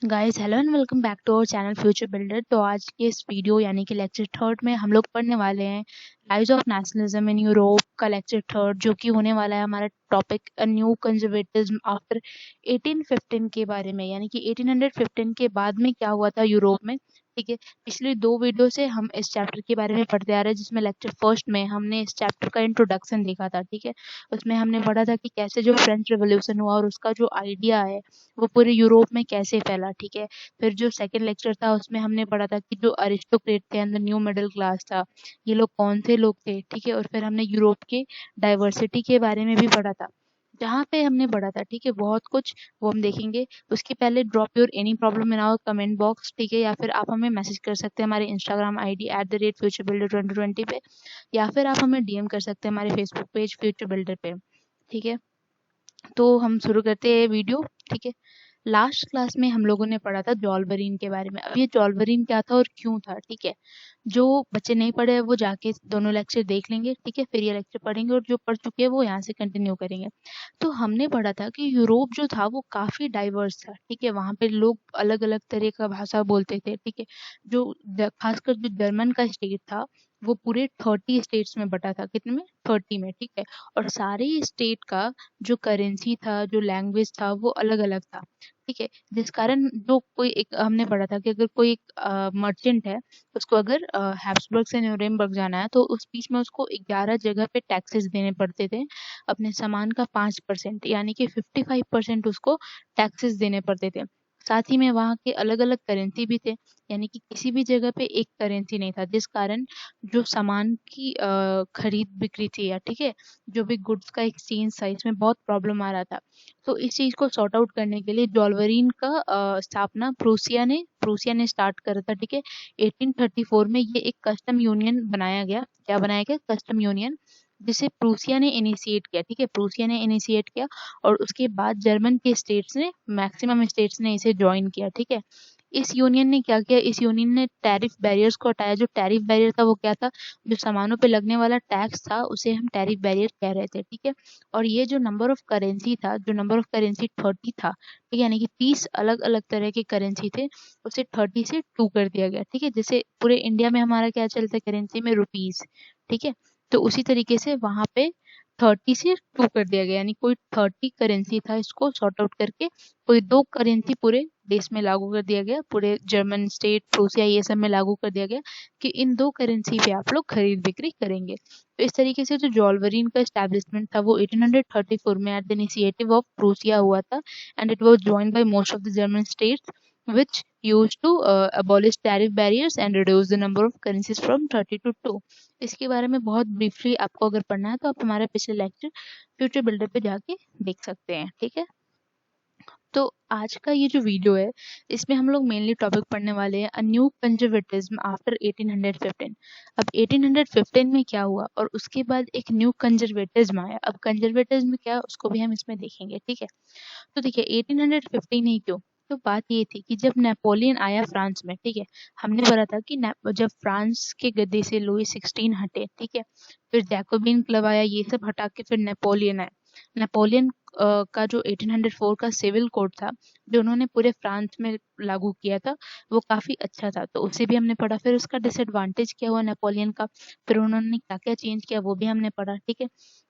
Guys hello and welcome back to our channel Future Builder. तो आज के इस वीडियो यानी कि लेक्चर थर्ड में हम लोग पढ़ने वाले हैं rise of nationalism in Europe का लेक्चर थर्ड, जो कि होने वाला है हमारा topic a new conservatism after 1815 के बारे में, यानी कि 1815 के बाद में क्या हुआ था यूरोप में। ठीक है, पिछले दो वीडियो से हम इस चैप्टर के बारे में पढ़ते आ रहे हैं, जिसमें लेक्चर फर्स्ट में हमने इस चैप्टर का इंट्रोडक्शन देखा था। ठीक है, उसमें हमने पढ़ा था कि कैसे जो फ्रेंच रेवोल्यूशन हुआ और उसका जो आइडिया है वो पूरे यूरोप में कैसे फैला। ठीक है, फिर जो सेकंड लेक्चर था उसमें हमने पढ़ा था कि जो अरिस्टोक्रेट थे and the new middle class था, ये लोग कौन से लोग थे। ठीक है, और फिर हमने यूरोप के डाइवर्सिटी के बारे में भी पढ़ा था। जहाँ पे हमने पढ़ा था, ठीक है, बहुत कुछ वो हम देखेंगे। उसके पहले drop your any problem in our comment box. ठीक है, या फिर आप हमें मैसेज कर सकते हैं हमारे इंस्टाग्राम आईडी @futurebuilder 2020 पे, या फिर आप हमें डीएम कर सकते हैं हमारे फेसबुक पेज फ्यूचर बिल्डर पे। ठीक है, तो हम शुरू करते हैं वीडियो। ठीक है, लास्ट क्लास में हम लोगों ने पढ़ा था जॉल्वरीन के बारे में। अब ये जॉल्वरीन क्या था और क्यों था, ठीक है, जो बच्चे नहीं पढ़े हैं वो जाके दोनों लेक्चर देख लेंगे। ठीक है, फिर ये लेक्चर पढ़ेंगे और जो पढ़ चुके हैं वो यहाँ से कंटिन्यू करेंगे। तो हमने पढ़ा था कि यूरोप जो था वो काफी डाइवर्स था। ठीक है, वहाँ पे लोग अलग अलग तरह का भाषा बोलते थे। ठीक है, जो खासकर जो जर्मन का स्टेट था वो पूरे 30 स्टेट्स में बटा था। कितने में? 30 में। ठीक है, और सारे स्टेट का जो करेंसी था, जो लैंग्वेज था, वो अलग अलग था। ठीक है, जिस कारण जो कोई एक हमने पढ़ा था कि अगर कोई एक मर्चेंट है, उसको अगर हैब्सबर्ग से न्यूरेमबर्ग जाना है तो उस बीच में उसको 11 जगह पे टैक्सेस देने पड़ते थे। अपने सामान का 5% यानी कि 55% उसको टैक्सेस देने पड़ते थे। साथ ही में वहाँ के अलग अलग करेंसी भी थे, यानी कि किसी भी जगह पे एक करेंसी नहीं था, जिस कारण जो सामान की खरीद बिक्री थी, या ठीक है, जो भी गुड्स का एक्सचेंज था, इसमें बहुत प्रॉब्लम आ रहा था। तो इस चीज को सॉर्ट आउट करने के लिए जॉल्वरीन का स्थापना प्रूसिया ने स्टार्ट करा था। ठीक है, 1834 में ये एक कस्टम यूनियन बनाया गया। क्या बनाया गया? कस्टम यूनियन, जिसे प्रूसिया ने इनिशिएट किया। ठीक है, प्रूसिया ने इनिशिएट किया और उसके बाद जर्मन के स्टेट्स ने, मैक्सिमम स्टेट्स ने इसे ज्वाइन किया। ठीक है, इस यूनियन ने क्या किया? इस यूनियन ने टैरिफ बैरियर्स को हटाया। जो टैरिफ बैरियर था वो क्या था? जो सामानों पे लगने वाला टैक्स था उसे हम टैरिफ बैरियर कह रहे थे। ठीक है, और ये जो नंबर ऑफ करेंसी था, जो नंबर ऑफ करेंसी 30 था, ठीक है, यानी कि 30 अलग अलग तरह के करेंसी थे, उसे 30 से 2 कर दिया गया। ठीक है, जैसे पूरे इंडिया में हमारा क्या चलता है करेंसी में? रुपीज। ठीक है, तो उसी तरीके से वहां पे 30 से 2 कर दिया गया, यानी कोई 30 करेंसी था, इसको सॉर्ट आउट करके कोई 2 करेंसी पूरे देश में लागू कर दिया गया, पूरे जर्मन स्टेट, प्रूसिया, ये सब में लागू कर दिया गया कि इन 2 करेंसी पे आप लोग खरीद बिक्री करेंगे। तो इस तरीके से जो जॉल्वरीन का एस्टैब्लिशमेंट था वो 1834 में at the initiative of Prussia हुआ था, and it was joined by most of the German states which used to abolish tariff barriers and reduce the number of currencies from 30 to 2। इसके बारे में बहुत ब्रीफली आपको अगर पढ़ना है तो आप हमारे पिछले लेक्चर फ्यूचर बिल्डर पे जाके देख सकते हैं। ठीक है, तो आज का ये जो वीडियो है इसमें हम लोग मेनली टॉपिक पढ़ने वाले हैं अ न्यू कंजर्वेटिज्म आफ्टर 1815। अब 1815 में क्या हुआ और उसके बाद एक न्यू कंजर्वेटिज्म आया। अब कंजर्वेटिज्म क्या, उसको भी हम इसमें देखेंगे। ठीक है, तो देखिए 1815 ही क्यों? तो बात ये थी कि जब नेपोलियन आया फ्रांस में, ठीक है, हमने पढ़ा था कि जब फ्रांस के गद्दे से लुई 16 हटे, ठीक है, फिर जैकोबिन क्लब आया, ये सब हटा के फिर नेपोलियन आया। नेपोलियन का जो 1804 का सिविल कोड था, जो उन्होंने पूरे फ्रांस में लागू किया था, वो काफी अच्छा था, तो उसे भी हमने पढ़ा। फिर उसका डिसएडवांटेज क्या हुआ नेपोलियन का, फिर उन्होंने क्या क्या चेंज किया वो भी हमने पढ़ा। ठीक है,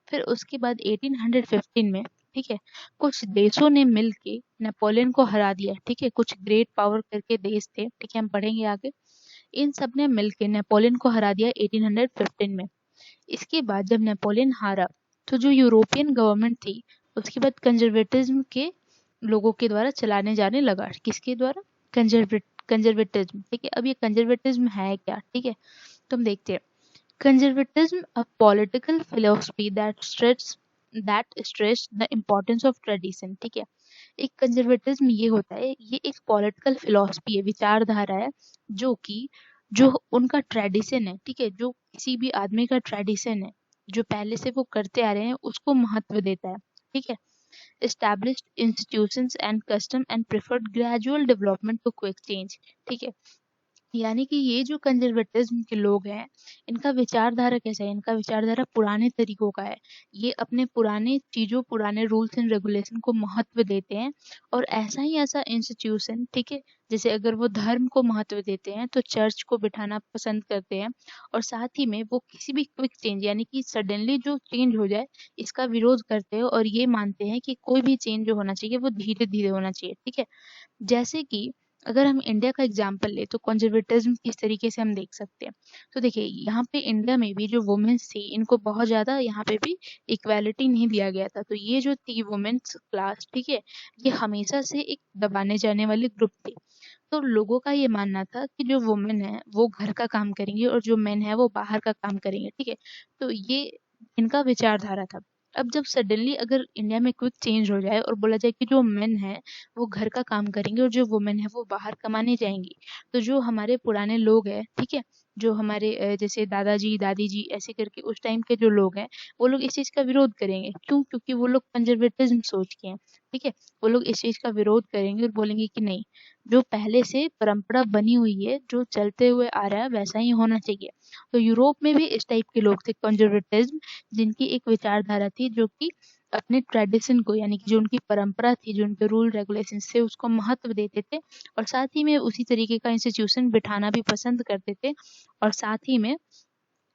फिर उसके बाद 1815 में, ठीक है, कुछ देशों ने मिलके नेपोलियन को हरा दिया। ठीक है, कुछ ग्रेट पावर करके देश थे, ठीक है, हम पढ़ेंगे आगे। इन सब ने मिलके नेपोलियन को हरा दिया 1815 में। इसके बाद जब नेपोलियन हारा तो जो यूरोपियन गवर्नमेंट थी उसके बाद कंजर्वेटिज्म के लोगों के द्वारा चलाने जाने लगा। किसके द्वारा? कंजर्वेटिज्म। ठीक है, अब ये कंजर्वेटिज्म है क्या? ठीक है, तो हम देखते हैं। Conservatism, a political philosophy that stress the importance of tradition। ठीक है, एक कंजर्वेटिज्म ये होता है, ये एक पॉलिटिकल फिलोसफी है, विचारधारा है, जो कि जो उनका ट्रेडिशन है, ठीक है, जो किसी भी आदमी का ट्रेडिशन है, जो पहले से वो करते आ रहे हैं, उसको महत्व देता है। ठीक है, established institutions and custom and preferred gradual development to quick change। ठीक है, यानी कि ये जो कंज़र्वेटिज़्म के लोग हैं, इनका विचारधारा कैसा है? इनका विचारधारा पुराने तरीकों का है। ये अपने पुराने चीज़ों, पुराने रूल्स एंड रेगुलेशन को महत्व देते हैं और ऐसा ही ऐसा इंस्टीट्यूशन, ठीक है? जैसे अगर वो धर्म को महत्व देते हैं, तो चर्च को बिठाना पसंद करते हैं और साथ ही में वो किसी भी क्विक चेंज यानी कि सडनली जो चेंज हो जाए, इसका विरोध करते हैं और ये मानते हैं कि कोई भी चेंज जो होना चाहिए, वो धीरे-धीरे होना चाहिए, ठीक है? जैसे कि अगर हम इंडिया का एग्जाम्पल लें तो कंजर्वेटिज्म किस तरीके से हम देख सकते हैं। तो देखिए यहाँ पे इंडिया में भी जो वुमेन्स थी इनको बहुत ज़्यादा यहाँ पे भी इक्वालिटी नहीं दिया गया था। तो ये जो थी वुमेन्स क्लास, ठीक है, ये हमेशा से एक दबाने जाने वाली ग्रुप थी। तो लोगों का ये मानना था कि जो वुमेन है वो घर का काम करेंगी और जो मेन है वो बाहर का काम करेंगे, ठीक है। तो ये इनका विचारधारा था। अब जब सडनली अगर इंडिया में क्विक चेंज हो जाए और बोला जाए कि जो मेन है वो घर का काम करेंगे और जो वुमेन है वो बाहर कमाने जाएंगी, तो जो हमारे पुराने लोग हैं, ठीक है, जो हमारे जैसे दादाजी दादी जी ऐसे करके उस टाइम के जो लोग हैं, वो लोग इस चीज़ का विरोध करेंगे। क्यों? क्योंकि वो लोग कंजर्वेटिज्म सोच के हैं, ठीक है। वो लोग इस चीज़ का विरोध करेंगे और बोलेंगे कि नहीं, जो पहले से परंपरा बनी हुई है, जो चलते हुए आ रहा है वैसा ही होना चाहिए। तो यूरोप में भी इस टाइप के लोग थे कंजर्वेटिज्म, जिनकी एक विचारधारा थी जो कि अपने ट्रेडिशन को यानी कि जो उनकी परंपरा थी, जो उनके रूल रेगुलेशंस थे उसको महत्व देते थे और साथ ही में उसी तरीके का इंस्टीट्यूशन बिठाना भी पसंद करते थे और साथ ही में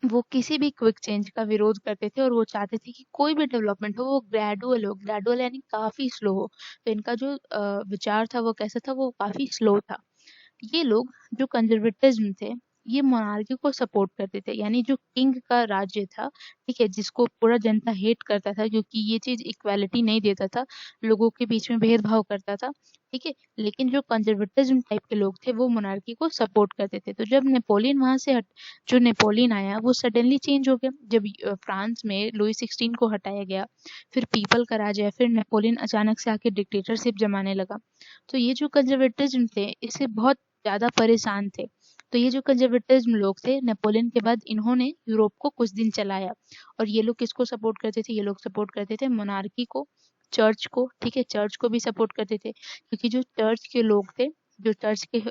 वो किसी भी क्विक चेंज का विरोध करते थे और वो चाहते थे कि कोई भी डेवलपमेंट हो वो ग्रेजुअल हो, ग्रेजुअल यानी काफ़ी स्लो हो। तो इनका जो विचार था वो कैसा था, वो काफ़ी स्लो था। ये लोग जो कंजर्वेटिज्म थे, ये मोनार्की को सपोर्ट करते थे, यानी जो किंग का राज्य था, ठीक है, जिसको पूरा जनता हेट करता था क्योंकि ये चीज़ इक्वालिटी नहीं देता था, लोगों के बीच में भेदभाव करता था, ठीक है। लेकिन जो कंजर्वेटिज्म टाइप के लोग थे, वो मोनार्की को सपोर्ट करते थे। तो जब नेपोलियन वहाँ से जो नेपोलियन आया, वो सडनली चेंज हो गया। जब फ्रांस में लुई 16 को हटाया गया, फिर पीपल का राज आया, फिर नेपोलियन अचानक से आके डिक्टेटरशिप जमाने लगा। तो ये जो कंजर्वेटिज्म थे, इससे बहुत ज़्यादा परेशान थे। तो ये जो कंजर्वेटिज्म लोग थे, नेपोलियन के बाद इन्होंने यूरोप को कुछ दिन चलाया और ये लोग किसको सपोर्ट करते थे? ये लोग सपोर्ट करते थे मोनार्की को, चर्च को, ठीक है? चर्च को भी सपोर्ट करते थे क्योंकि जो चर्च के लोग थे, जो चर्च के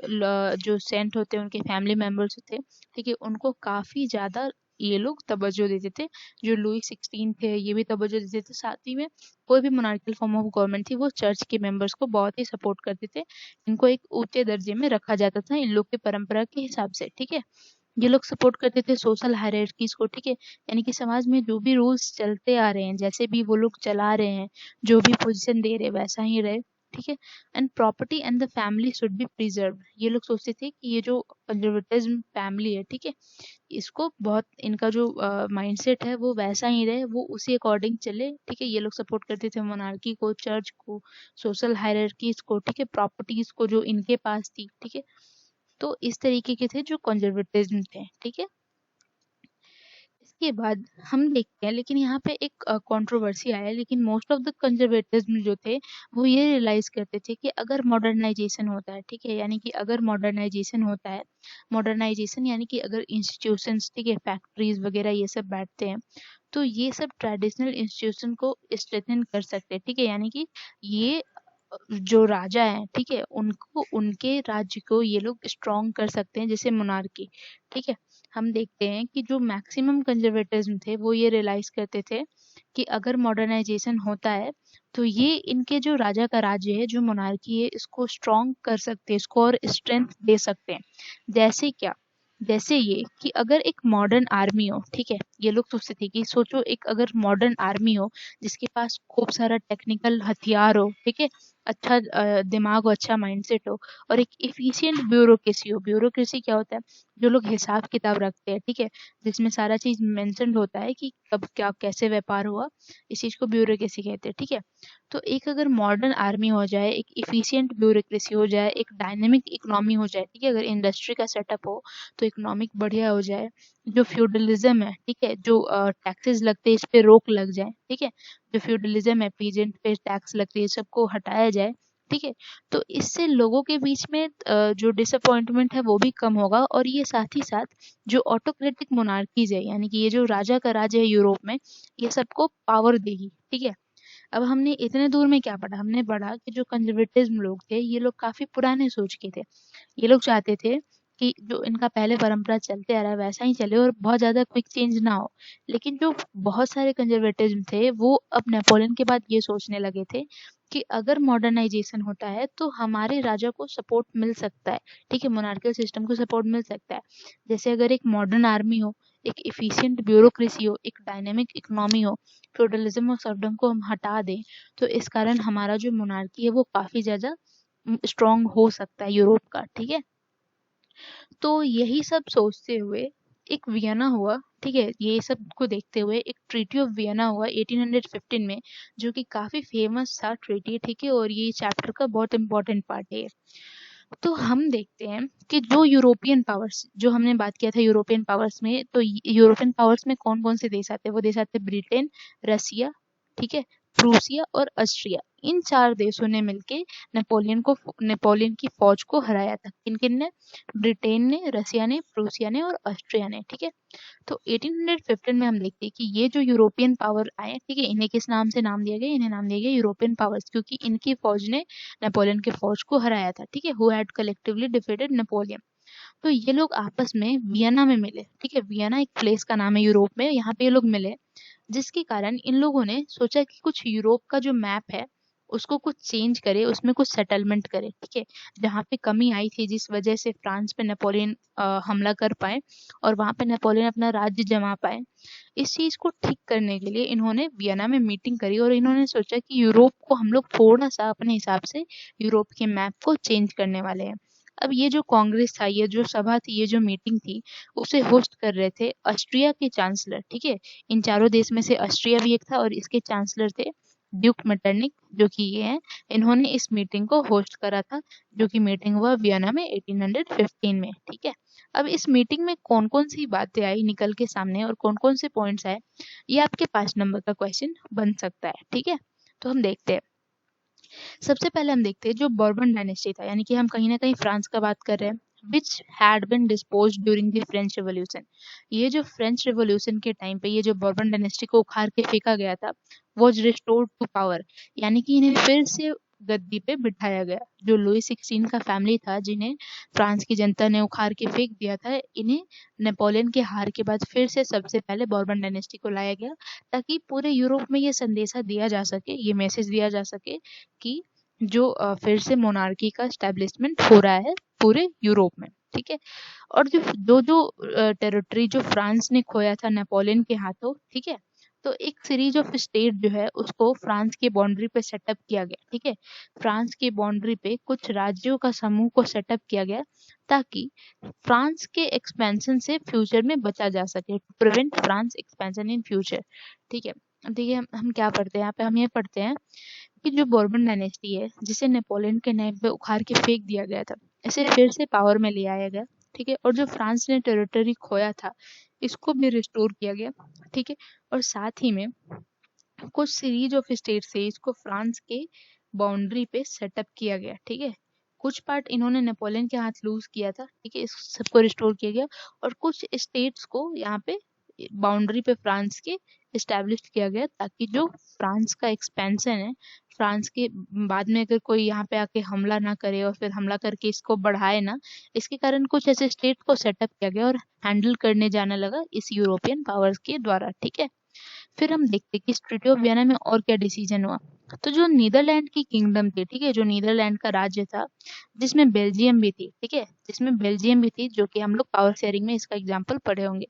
जो सेंट होते हैं, उनके फैमिली मेंबर्स होते हैं, ठीक है? उनको काफ़ी ज़्यादा ये लोग तवज्जो देते थे। जो लुई 16 थे, ये भी तवज्जो देते थे। साथ ही में कोई भी मोनार्किकल फॉर्म ऑफ गवर्नमेंट थी, वो चर्च के मेंबर्स को बहुत ही सपोर्ट करते थे। इनको एक ऊँचे दर्जे में रखा जाता था इन लोग की परंपरा के हिसाब से, ठीक है? ये लोग सपोर्ट करते थे सोशल हायरार्कीज़ को, ठीक है? यानी कि समाज में जो भी रूल्स चलते आ रहे हैं, जैसे भी वो लोग चला रहे हैं, जो भी पोज़ीशन दे रहे हैं वैसा ही रहे, ठीक है? And property and the family should be preserved. ये लोग सोचते थे कि ये जो कंज़र्वेटिज़्म फैमिली है, ठीक है? इसको बहुत इनका जो माइंडसेट है वो वैसा ही रहे, वो उसी अकॉर्डिंग चले, ठीक है? ये लोग सपोर्ट करते थे मोनार्की को, चर्च को, सोशल हायरार्कीज़ को, ठीक है? प्रॉपर्टीज़ को जो इनके पास थी, ठीक है? तो इस तरीके के थे जो कंज़र्वेटिज़्म थे, ठीक है? इसके बाद हम देखते हैं, लेकिन यहाँ पे एक कंट्रोवर्सी आया, लेकिन मोस्ट ऑफ द कंज़र्वेटिज़्म जो थे, वो ये रियलाइज़ करते थे कि अगर मॉडर्नाइज़ेशन होता है, ठीक है? यानी कि अगर मॉडर्नाइज़ेशन होता है, मॉडर्नाइज़ेशन यानी कि अगर इंस्टीट्यूशंस, ठीक है, फैक्ट्रीज़ वगैरह ये सब बैठते हैं, तो ये सब ट्रेडिशनल इंस्टीट्यूशन को स्ट्रेंथन कर सकते हैं, ठीक है? यानी कि ये जो राजा हैं, ठीक है? उनको उनके राज्य को ये लोग स्ट्रॉन्ग कर सकते हैं, जैसे मोनार्की, ठीक है? हम देखते हैं कि जो मैक्सिमम कंज़र्वेटिज़्म थे, वो ये रियलाइज़ करते थे कि अगर मॉडर्नाइज़ेशन होता है, तो ये इनके जो राजा का राज्य है, जो मोनार्की है, इसको स्ट्रॉन्ग कर सकते हैं, इसको और स्ट्रेंथ दे सकते हैं। जैसे क्या? जैसे ये कि अगर एक मॉडर्न आर्मी हो, ठीक है? ये लोग सोचते थे कि सोचो एक अगर मॉडर्न आर्मी हो, जिसके पास खूब सारा टेक्निकल हथियार हो, ठीक है? अच्छा दिमाग हो, अच्छा माइंडसेट हो और एक एफिशिएंट ब्यूरोक्रेसी हो। ब्यूरोक्रेसी क्या होता है? जो लोग हिसाब किताब रखते हैं, ठीक है? जिसमें सारा चीज़ मेंशन्ड होता है कि कब क्या कैसे व्यापार हुआ, इस चीज़ को ब्यूरोक्रेसी कहते हैं, ठीक है? तो एक अगर मॉडर्न आर्मी हो जाए, एक एफिशिएंट ब्यूरोक्रेसी हो जाए, एक डायनामिक इकोनॉमी हो जाए, ठीक है? अगर इंडस्ट्री का सेटअप हो, तो इकोनॉमिक बढ़िया हो जाए, जो फ्यूडलिज़्म है, ठीक है? जो टैक्सेस लगते हैं, इस पे रोक लग जाए, ठीक है? जो फ्यूडलिज़्म है, पीजेंट पे टैक्स लगती है, सबको हटाया जाए, ठीक है? तो इससे लोगों के बीच में जो डिसअपॉइंटमेंट है वो भी कम होगा और ये साथ ही साथ जो ऑटोक्रेटिक मोनार्कीज़ है, यानी कि ये जो राजा का राज है यूरोप में, ये सबको पावर देगी, ठीक है? अब हमने इतने दूर में क्या पढ़ा? हमने पढ़ा कि जो कंज़र्वेटिज़्म लोग थे, ये लोग काफ़ी पुराने सोच के थे। ये लोग चाहते थे ताकि जो इनका पहले परंपरा चलते आ रहा है वैसा ही चले और बहुत ज़्यादा क्विक चेंज ना हो। लेकिन जो बहुत सारे कंजर्वेटिव्स थे वो अब नेपोलियन के बाद ये सोचने लगे थे कि अगर मॉडर्नाइजेशन होता है तो हमारे राजा को सपोर्ट मिल सकता है, ठीक है, मोनार्कियल सिस्टम को सपोर्ट मिल सकता है। जैसे अगर एक मॉडर्न आर्मी हो, एक इफिशिएंट ब्यूरोक्रेसी हो, एक डायनेमिक इकोनॉमी हो, फ्यूडलिज्म और सर्वडम को हम हटा दें तो इस कारण हमारा जो मोनार्की है वो काफ़ी ज़्यादा स्ट्रॉन्ग हो सकता है यूरोप का, ठीक है। तो यही सब सोचते हुए एक वियना हुआ, ठीक है, ये सब को देखते हुए एक ट्रीटी ऑफ वियना हुआ 1815 में, जो कि काफ़ी फेमस था ट्रीटी, ठीक है, और ये चैप्टर का बहुत इंपॉर्टेंट पार्ट है। तो हम देखते हैं कि जो यूरोपियन पावर्स, जो हमने बात किया था यूरोपियन पावर्स में, तो यूरोपियन पावर्स में कौन कौन से देश आते हैं? वो देश आते हैं ब्रिटेन, रसिया, ठीक है, प्रूसिया और ऑस्ट्रिया। इन 4 देशों ने मिलके नेपोलियन की फौज को हराया था। किन-किन ने? ब्रिटेन ने, रसिया ने, प्रूसिया ने और ऑस्ट्रिया ने, ठीक है। तो 1815 में हम देखते हैं कि ये जो यूरोपियन पावर आए, ठीक है, इन्हें किस नाम से नाम दिया गया? इन्हें नाम दिया गया यूरोपियन पावर्स, क्योंकि इनकी फौज ने नेपोलियन की फौज को हराया था, ठीक है, who had collectively defeated Napoleon. तो ये लोग आपस में वियना में मिले, ठीक है, वियना एक प्लेस का नाम है यूरोप में, यहाँ पे ये लोग मिले, जिसके कारण इन लोगों ने सोचा कि कुछ यूरोप का जो मैप है उसको कुछ चेंज करे, उसमें कुछ सेटलमेंट करे, ठीक है, जहाँ पे कमी आई थी जिस वजह से फ्रांस पे नेपोलियन हमला कर पाए और वहाँ पे नेपोलियन अपना राज्य जमा पाए। इस चीज़ को ठीक करने के लिए इन्होंने वियना में मीटिंग करी और इन्होंने सोचा कि यूरोप को हम लोग थोड़ा सा अपने हिसाब से यूरोप के मैप को चेंज करने वाले हैं। अब ये जो कांग्रेस था, ये जो सभा थी, ये जो मीटिंग थी, उसे होस्ट कर रहे थे ऑस्ट्रिया के चांसलर, ठीक है, इन चारों देश में से ऑस्ट्रिया भी एक था और इसके चांसलर थे ड्यूक मेटरनिक, जो कि ये हैं। इन्होंने इस मीटिंग को होस्ट करा था, जो कि मीटिंग हुआ वियना में 1815 में, ठीक है। अब इस मीटिंग में कौन कौन सी बातें आई निकल के सामने और कौन कौन से पॉइंट्स आए, ये आपके 5 नंबर का क्वेश्चन बन सकता है, ठीक है। तो हम देखते हैं। सबसे पहले हम देखते हैं जो बॉर्बन डायनेस्टी था, यानी कि हम कहीं ना कहीं फ्रांस का बात कर रहे हैं, which had been dispose during the French revolution. ये जो फ्रेंच रिवॉल्यूशन के टाइम पे ये जो बॉर्बन डायनेस्टी को उखाड़ के फेंका गया था, वॉज रिस्टोर्ड टू पावर, यानी कि इन्हें फिर से गद्दी पे बिठाया गया। जो लुई 16 का फैमिली था, जिन्हें फ्रांस की जनता ने उखाड़ के फेंक दिया था, इन्हें नेपोलियन के हार के बाद फिर से सबसे पहले बॉर्बन डायनेस्टी को लाया गया, ताकि पूरे यूरोप में ये संदेशा दिया जा सके, ये मैसेज दिया जा सके कि जो फिर से मोनार्की का एस्टेब्लिशमेंट हो रहा है पूरे यूरोप में, ठीक है। और जो टेरिटरी जो फ्रांस ने खोया था नेपोलियन के हाथों, ठीक है, तो एक सीरीज ऑफ स्टेट जो है उसको फ्रांस की बाउंड्री पे सेटअप किया गया, ठीक है। फ्रांस की बाउंड्री पे कुछ राज्यों का समूह को सेटअप किया गया ताकि फ्रांस के एक्सपेंशन से फ्यूचर में बचा जा सके, to prevent France expansion in future, ठीक है। देखिए हम क्या पढ़ते हैं यहाँ पे, हम ये पढ़ते हैं कि जो बॉर्बन डायनेस्टी है, जिसे नेपोलियन के टाइम पे उखाड़ के फेंक दिया गया था, इसे फिर से पावर में ले आया गया, ठीक है। और जो फ्रांस ने टेरिटरी खोया था, इसको भी रिस्टोर किया गया, ठीक है। और साथ ही में कुछ सीरीज ऑफ स्टेट से इसको फ्रांस के बाउंड्री पे सेटअप किया गया, ठीक है। कुछ पार्ट इन्होंने नेपोलियन के हाथ लूज किया था, ठीक है, इस सबको रिस्टोर किया गया और कुछ स्टेट्स को यहाँ पे बाउंड्री पे फ्रांस के इस्टेब्लिश किया गया, ताकि जो फ्रांस का एक्सपेंशन है, फ्रांस के बाद में अगर कोई यहाँ पे आके हमला ना करे और फिर हमला करके इसको बढ़ाए ना, इसके कारण कुछ ऐसे स्टेट को सेटअप किया गया और हैंडल करने जाने लगा इस यूरोपियन पावर्स के द्वारा, ठीक है। फिर हम देखते हैं कि इस ट्रीटी ऑफ वियना में और क्या डिसीजन हुआ। तो जो नीदरलैंड की किंगडम थी, ठीक है, जो नीदरलैंड का राज्य था, जिसमें बेल्जियम भी थी, ठीक है, जिसमें बेल्जियम भी थी, जो कि हम लोग पावर शेयरिंग में इसका एग्जांपल पढ़े होंगे।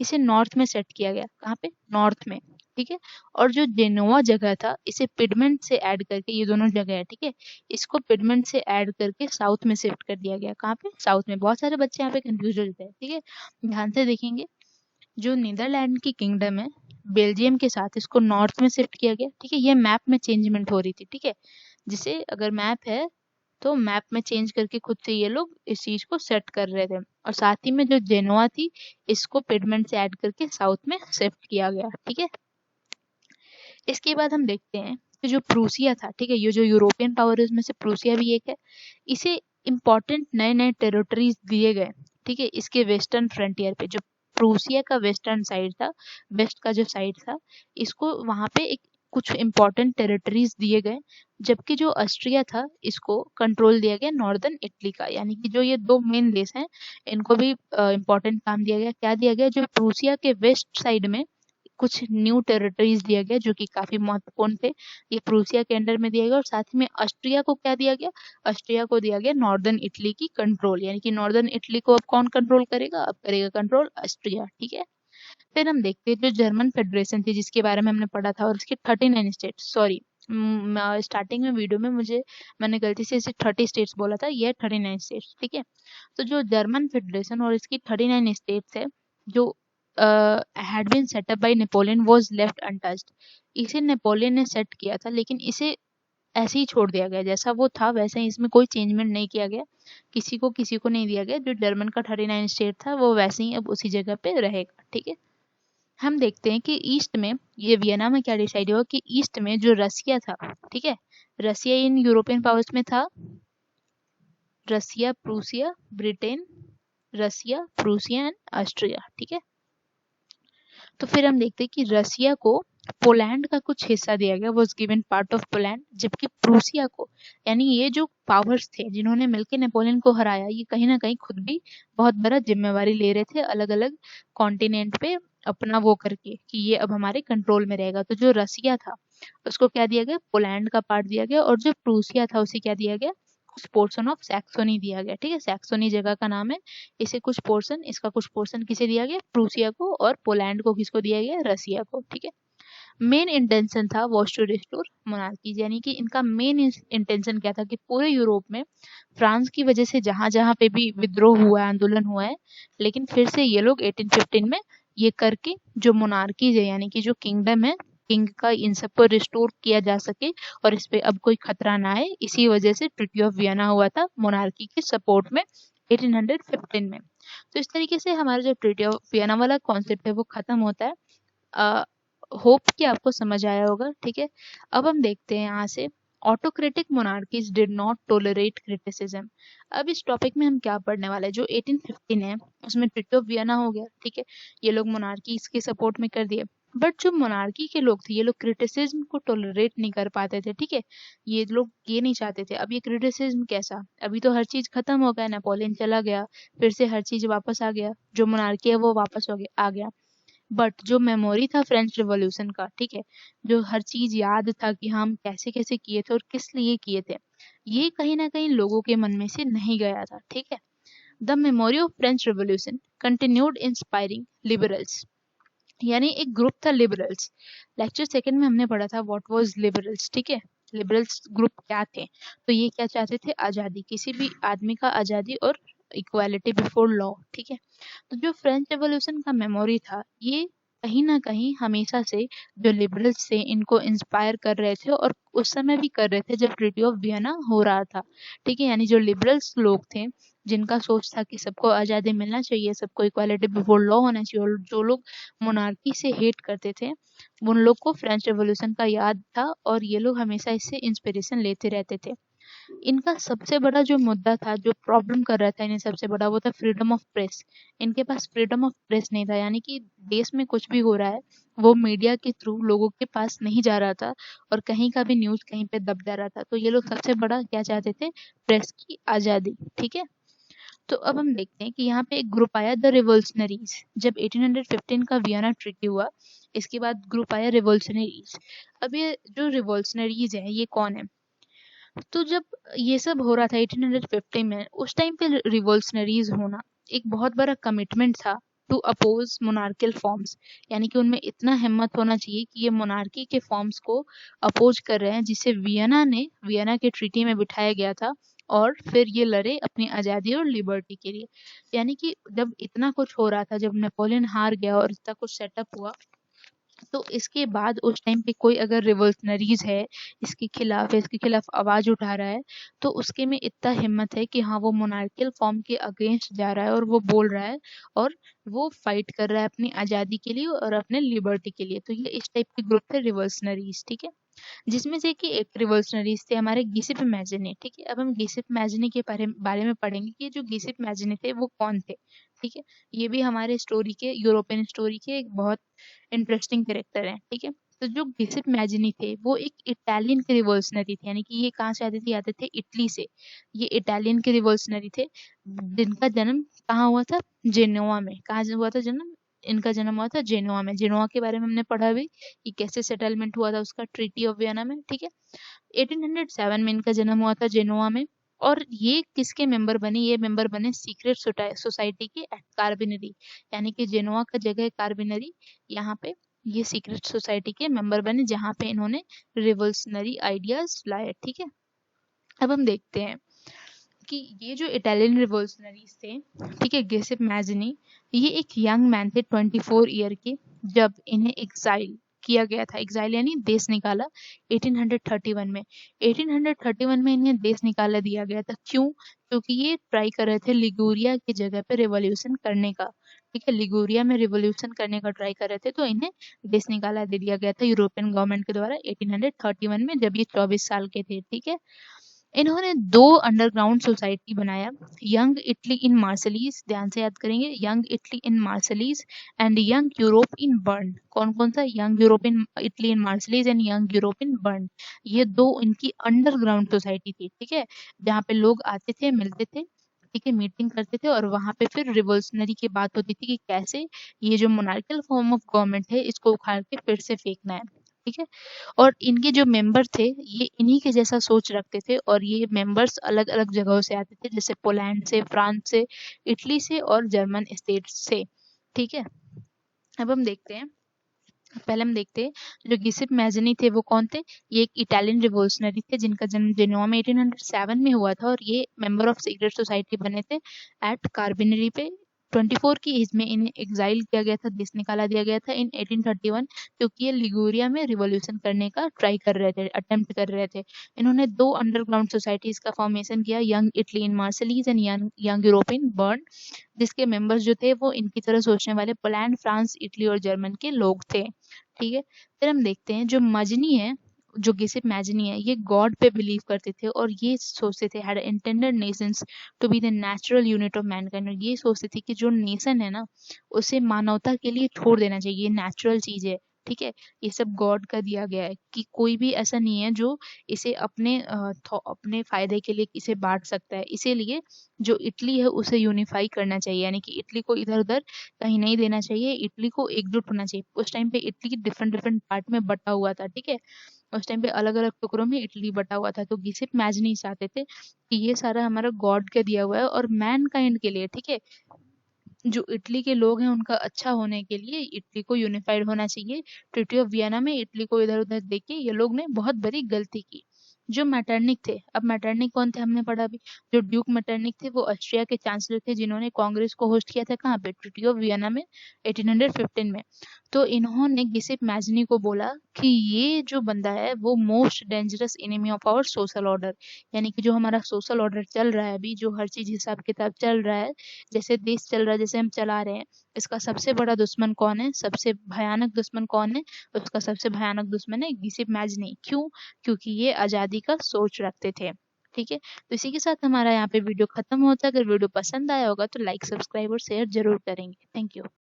इसे नॉर्थ में सेट किया गया, कहाँ पे? नॉर्थ में, ठीक है। और जो जेनोवा जगह था, इसे पिडमेंट से ऐड करके, ये दोनों जगह है, ठीक है, इसको पिडमेंट से ऐड करके साउथ में शिफ्ट कर दिया गया। कहाँ पे? साउथ में। बहुत सारे बच्चे यहाँ पे कंफ्यूज हो जाते हैं, ठीक है, ध्यान से देखेंगे। जो नीदरलैंड की किंगडम है, बेल्जियम के साथ इसको नॉर्थ में शिफ्ट किया गया, ठीक है। ये मैप में चेंजमेंट हो रही थी, ठीक है, जिसे अगर मैप है तो मैप में चेंज करके खुद से ये लोग इस चीज को सेट कर रहे थे। और साथ ही में जो जेनोआ थी, इसको पिडमेंट से ऐड करके साउथ में शिफ्ट किया गया, ठीक है। इसके बाद हम देखते हैं कि जो प्रूसिया था, ठीक है, ये जो यूरोपियन पावर है उसमें से प्रूसिया भी एक है। इसे इंपॉर्टेंट नए नए टेरिटरीज दिए गए, ठीक है, इसके वेस्टर्न फ्रंटियर पे। जो प्रूसिया का वेस्टर्न साइड था, वेस्ट का जो साइड था, इसको वहां पे एक कुछ इंपॉर्टेंट टेरिटरीज दिए गए, जबकि जो ऑस्ट्रिया था इसको कंट्रोल दिया गया नॉर्दर्न इटली का। यानी कि जो ये दो मेन देश हैं इनको भी इंपॉर्टेंट काम दिया गया। क्या दिया गया? जो प्रूसिया के वेस्ट साइड में कुछ न्यू टेरिटरीज दिया गया जो कि काफी महत्वपूर्ण थे, ये प्रूसिया के अंडर में दिया गया। और साथ ही में ऑस्ट्रिया को क्या दिया गया? ऑस्ट्रिया को दिया गया नॉर्दर्न इटली की कंट्रोल, यानी कि नॉर्दर्न इटली को अब कौन कंट्रोल करेगा? अब करेगा कंट्रोल ऑस्ट्रिया। ठीक है, फिर हम देखते हैं जो जर्मन फेडरेशन थी जिसके बारे में हमने पढ़ा था, और इसके 39 स्टेट, सॉरी स्टार्टिंग में वीडियो में मैंने गलती से इसे 30 स्टेट्स बोला था, ये 39 स्टेट्स। ठीक है, तो जो जर्मन फेडरेशन और इसकी 39 स्टेट्स है जो had been set up by Napoleon was left untouched। इसे नेपोलियन ने सेट किया था लेकिन इसे ऐसे ही छोड़ दिया गया, जैसा वो था वैसे ही, इसमें कोई चेंजमेंट नहीं किया गया, किसी को नहीं दिया गया। जो जर्मन का 39 स्टेट था वो वैसे ही अब उसी जगह पे रहेगा। ठीक है, हम देखते हैं कि ईस्ट में, ये वियना में क्या डिसाइड हुआ कि ईस्ट में जो रसिया था, ठीक है, रसिया इन यूरोपियन पावर्स में था, Russia, Prussia, Britain, Russia, Prussia and Austria. ठीक है, तो फिर हम देखते हैं कि रसिया को पोलैंड का कुछ हिस्सा दिया गया, was given part of Poland, जबकि प्रूसिया को, यानी ये जो पावर्स थे जिन्होंने मिलकर नेपोलियन को हराया, ये कहीं ना कहीं खुद भी बहुत बड़ा जिम्मेवारी ले रहे थे अलग अलग कॉन्टिनेंट पे अपना वो करके कि ये अब हमारे कंट्रोल में रहेगा। तो जो रसिया था उसको क्या दिया गया? पोलैंड का पार्ट दिया गया, और जो प्रूसिया था उसे क्या दिया गया? कुछ पोर्शन ऑफ सैक्सोनी दिया गया। ठीक है, सैक्सोनी जगह का नाम है, इसे कुछ पोर्शन, इसका कुछ पोर्शन किसे दिया गया? प्रूसिया को, और पोलैंड को किसको दिया गया? रसिया को। ठीक है, मेन इंटेंशन था वॉज टू रिस्टोर मोनार्की, यानी कि इनका मेन इंटेंशन क्या था कि पूरे यूरोप में फ्रांस की वजह से जहां जहां पे भी विद्रोह हुआ है, आंदोलन हुआ है, लेकिन फिर से ये लोग 1815 में ये करके जो मोनार्कीज है, यानी कि जो किंगडम है, किंग का, इन सब को रिस्टोर किया जा सके और इस पे अब कोई खतरा ना आए, इसी वजह से ट्रीटी ऑफ वियना हुआ था मोनार्की के सपोर्ट में 1815 में। तो इस तरीके से हमारा जो ट्रीटी ऑफ वियना वाला कॉन्सेप्ट है वो खत्म होता है। होप कि आपको समझ आया होगा। ठीक है, अब हम देखते हैं यहाँ से, autocratic monarchies did not tolerate criticism. अब इस टॉपिक में हम क्या पढ़ने वाले हैं? जो 1815 है उसमें ट्रीटी ऑफ वियना हो गया। ठीक है, ये लोग मोनार्की के सपोर्ट में कर दिए, बट जो मोनार्की के लोग थे ये लोग क्रिटिसिज्म को टोलरेट नहीं कर पाते थे। ठीक है, ये लोग ये नहीं चाहते थे। अब ये क्रिटिसिज्म कैसा? अभी तो हर चीज खत्म हो गया, नेपोलियन चला गया, फिर से हर चीज वापस आ गया, जो मोनार्की है वो वापस आ गया, बट जो मेमोरी था फ्रेंच रिवॉल्यूशन का, ठीक है, जो हर चीज याद था कि हम कैसे कैसे किए थे और किस लिए किए थे, ये कहीं ना कहीं लोगों के मन में से नहीं गया था। ठीक है, the memory of French revolution continued inspiring liberals, यानी एक ग्रुप था लिबरल्स। लेक्चर सेकंड में हमने पढ़ा था व्हाट वाज लिबरल्स। ठीक है, लिबरल्स ग्रुप क्या थे? तो ये क्या चाहते थे? आज़ादी, किसी भी आदमी का आज़ादी और इक्वालिटी बिफोर लॉ। ठीक है, तो जो फ्रेंच रेवोल्यूशन का मेमोरी था ये कहीं ना कहीं हमेशा से जो लिबरल्स थे इनको इंस्पायर कर रहे थे, और उस समय भी कर रहे थे जब ट्रीटी ऑफ वियना हो रहा था। ठीक है, यानी जो लिबरल्स लोग थे जिनका सोच था कि सबको आज़ादी मिलना चाहिए, सबको इक्वालिटी बिफोर लॉ होना चाहिए, और जो लोग मोनार्की से हेट करते थे उन लोग को फ्रेंच रेवोल्यूशन का याद था, और ये लोग हमेशा इससे इंस्पिरेशन लेते रहते थे। इनका सबसे बड़ा जो मुद्दा था, जो प्रॉब्लम कर रहा था इन्हें सबसे बड़ा, वो था फ्रीडम ऑफ प्रेस। इनके पास फ्रीडम ऑफ प्रेस नहीं था, यानी कि देश में कुछ भी हो रहा है वो मीडिया के थ्रू लोगों के पास नहीं जा रहा था, और कहीं का भी न्यूज कहीं पे दब जा रहा था। तो ये लोग सबसे बड़ा क्या चाहते थे? प्रेस की आज़ादी। ठीक है, तो अब हम देखते हैं कि यहाँ पे एक ग्रुप आया, द रिवोल्यूशनरीज। जब 1815 का वियना ट्रीटी हुआ, इसके बाद ग्रुप आया रिवोल्यूशनरीज। अब ये जो रिवोल्यूशनरीज है ये कौन है? तो जब ये सब हो रहा था 1850 में, उस टाइम पे रिवोल्यूशनरीज होना एक बहुत बड़ा कमिटमेंट था टू अपोज मोनार्कियल फॉर्म्स, यानी कि उनमें इतना हिम्मत होना चाहिए कि ये मोनार्की के फॉर्म्स को अपोज कर रहे हैं, जिसे वियना के ट्रीटी में बिठाया गया था, और फिर ये लड़े अपनी आज़ादी और लिबर्टी के लिए। यानी कि जब इतना कुछ हो रहा था, जब नेपोलियन हार गया और इतना कुछ सेटअप हुआ, तो इसके बाद उस टाइम पे कोई अगर रिवोल्यूशनरीज है, इसके खिलाफ आवाज उठा रहा है, तो उसके में इतना हिम्मत है कि हाँ वो मोनार्कियल फॉर्म के अगेंस्ट जा रहा है और वो बोल रहा है, और वो फाइट कर रहा है अपनी आज़ादी के लिए और अपने लिबर्टी के लिए। तो ये इस टाइप के ग्रुप थे रिवोल्यूशनरीज। ठीक है, जिसमें से कि एक रिवोल्यूशनरीज थे हमारे गिसिप मैजिनी। ठीक है, अब हम गिसिप मैजिनी के बारे में पढ़ेंगे कि जो गिसिप मैजिनी थे वो कौन थे। ठीक है, ये भी हमारे स्टोरी के, यूरोपियन स्टोरी के एक बहुत इंटरेस्टिंग कैरेक्टर है। ठीक है, तो जो गिसेप मैजिनी थे वो एक इटालियन के रिवोल्यूशनरी थे, यानी कि ये कहाँ से आते थे इटली से। ये इटालियन के रिवोल्यूशनरी थे जिनका जन्म कहाँ हुआ था, जेनोआ में। कहाँ हुआ था जन्म, इनका जन्म हुआ था जेनोआ में। जेनोआ के बारे में हमने पढ़ा भी कि कैसे सेटलमेंट हुआ था उसका, ट्रीटी ऑफ वियना में, ठीक है। 1807 में इनका जन्म हुआ था जेनोआ में। और ये किसके मेंबर बने, ये मेंबर बने सीक्रेट सोसाइटी के एट कार्बिनरी, यानी कि जेनोआ का जगह है कार्बिनरी, यहाँ पे ये सीक्रेट सोसाइटी के मेंबर बने जहाँ पे इन्होंने रिवोल्यूशनरी आइडियाज लाए, ठीक है। अब हम देखते हैं कि ये जो इटालियन रिवोल्यूशनरीज थे, ठीक है, गिसेप मैजिनी, ये एक यंग मैन थे 24 ईयर के, जब इन्हें एग्जाइल किया गया था। एग्जाइल यानी देश निकाला 1831 में। 1831 में इन्हें देश निकाला दिया गया था। क्यों? क्योंकि ये ट्राई कर रहे थे लिगुरिया की जगह पे रिवॉल्यूशन करने का, ठीक है, लिगुरिया में रिवॉल्यूशन करने का ट्राई कर रहे थे, तो इन्हें देश निकाला दे दिया गया था यूरोपियन गवर्नमेंट के द्वारा 1831 में, जब ये 24 साल के थे, ठीक है। इन्होंने 2 अंडरग्राउंड सोसाइटी बनाया, यंग इटली इन मार्सलीज, ध्यान से याद करेंगे, young Italy in Marseilles and young Europe in burn. कौन कौन सा, young Europe in Italy in Marseilles and young Europe in burn. ये 2 इनकी अंडरग्राउंड सोसाइटी थी, ठीक है, जहाँ पे लोग आते थे, मिलते थे, ठीक है, मीटिंग करते थे, और वहां पे फिर रिवोल्यूशनरी की बात होती थी कि कैसे ये जो मोनार्कियल फॉर्म ऑफ गवर्नमेंट है इसको उखाड़ के फिर से फेंकना है, ठीक है। और इनके जो मेंबर थे ये इन्हीं के जैसा सोच रखते थे, और ये मेंबर्स अलग अलग जगहों से आते थे, जैसे पोलैंड से, फ्रांस से, इटली से और जर्मन स्टेट्स से, ठीक है। अब हम देखते हैं, पहले हम देखते हैं जो गिसेप मैजिनी थे वो कौन थे। ये एक इटालियन रिवोल्यूशनरी थे जिनका जन्म जेनोआ में 1807 में हुआ था, और ये मेंबर ऑफ सीक्रेट सोसाइटी बने थे एट कार्बिनरी पे। 24 की एज में इन्हें एग्जाइल किया गया था, देश निकाला दिया गया था इन 1831, क्योंकि ये लिगुरिया में रिवॉल्यूशन करने का ट्राई कर रहे थे, अटेम्प्ट कर रहे थे। इन्होंने 2 अंडरग्राउंड सोसाइटीज का फॉर्मेशन किया, young Italy in Marseilles and young Europe in burn, जिसके मेंबर्स जो थे वो इनकी तरह सोचने वाले पोलैंड, फ्रांस, इटली और जर्मन के लोग थे, ठीक है। फिर हम देखते हैं जो मजनी है, जो गिसेप मैजिनी है, ये गॉड पे बिलीव करते थे, और ये सोचते थे had intended nations to be the natural unit of mankind. और ये सोचते थे कि जो नेशन है ना उसे मानवता के लिए छोड़ देना चाहिए, ये नेचुरल चीज है, ठीक है। ये सब गॉड का दिया गया है कि कोई भी ऐसा नहीं है जो इसे अपने फायदे के लिए इसे बांट सकता है। इसीलिए जो इटली है उसे यूनिफाई करना चाहिए, यानी कि इटली को इधर उधर कहीं नहीं देना चाहिए, इटली को एकजुट होना चाहिए। उस टाइम पे इटली डिफरेंट डिफरेंट पार्ट में बटा हुआ था, ठीक है, उस टाइम पे अलग अलग टुकड़ों में इटली बटा हुआ था। तो गिसेप मैजिनी चाहते थे कि ये सारा हमारा गॉड का दिया हुआ है और मैन काइंड के लिए, ठीक है, जो इटली के लोग हैं उनका अच्छा होने के लिए इटली को यूनिफाइड होना चाहिए। ट्रीटी ऑफ वियना में इटली को इधर उधर देके ये लोग ने बहुत बड़ी गलती की। जो मैटरनिक थे, अब मैटरनिक कौन थे हमने पढ़ा भी, जो ड्यूक मैटरनिक थे वो ऑस्ट्रिया के चांसलर थे, जिन्होंने कांग्रेस को होस्ट किया था कहाँ पे, ट्रीटी ऑफ वियना में 1815 में। तो इन्होंने गिसेप मैजिनी को बोला कि ये जो बंदा है वो most dangerous enemy of our social order, यानी कि जो हमारा सोशल ऑर्डर चल रहा है अभी, जो हर चीज हिसाब किताब चल रहा है, जैसे देश चल रहा है, जैसे हम चला रहे हैं, इसका सबसे बड़ा दुश्मन कौन है, सबसे भयानक दुश्मन कौन है, उसका सबसे भयानक दुश्मन है गिसेप मैजिनी। क्यों? क्योंकि ये आजादी का सोच रखते थे, ठीक है। तो इसी के साथ हमारा यहाँ पे वीडियो खत्म होता है। अगर वीडियो पसंद आया होगा तो लाइक, सब्सक्राइब और शेयर जरूर करेंगे। Thank you.